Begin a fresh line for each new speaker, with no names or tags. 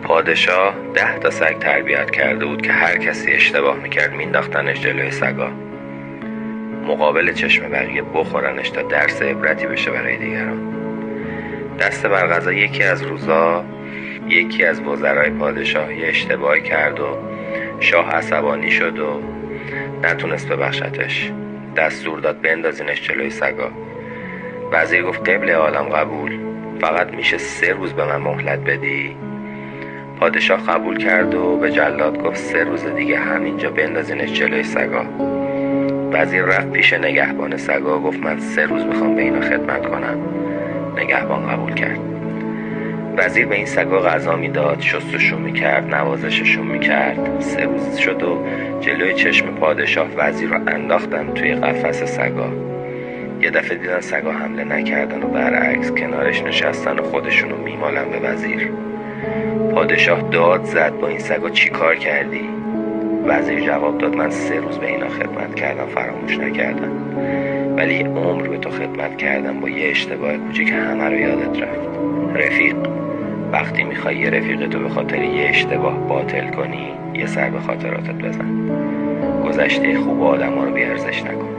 پادشاه 10 تا سگ تربیت کرده بود که هر کسی اشتباه میکرد مینداختنش جلوی سگا، مقابل چشم بقیه بخورنش تا درس عبرتی بشه برای دیگران. دست بر قضا یکی از روزا یکی از وزرای پادشاه یه اشتباهی کرد و شاه عصبانی شد و نتونست ببخشتش. دستور داد بندازینش جلوی سگا. وزیر گفت قبل عالم قبول، فقط میشه 3 روز به من مهلت بدی؟ پادشاه قبول کرد و به جلاد گفت 3 روز دیگه همینجا بندازینش جلوی سگا. وزیر رفت پیش نگهبان سگا و گفت من 3 روز میخوام به اینا خدمت کنم. نگهبان قبول کرد. وزیر به این سگا غذا میداد، شستشون میکرد، نوازششون میکرد. 3 روز شد و جلوی چشم پادشاه وزیر رو انداختن توی قفس سگا. یه دفعه دیدن سگا حمله نکردن و برعکس کنارش نشستن و خودشونو میمالن به وزیر. پادشاه داد زد با این سگا چی کار کردی؟ وزیر جواب داد من 3 روز به اینا خدمت کردم، فراموش نکردم، ولی عمر به تو خدمت کردم با یه اشتباه کوچیک همه رو یادت رفت. رفیق، وقتی میخوای یه رفیق تو به خاطر یه اشتباه باطل کنی، یه سر به خاطراتت بزن. گذشته خوب آدم ها رو بی‌ارزش نکن.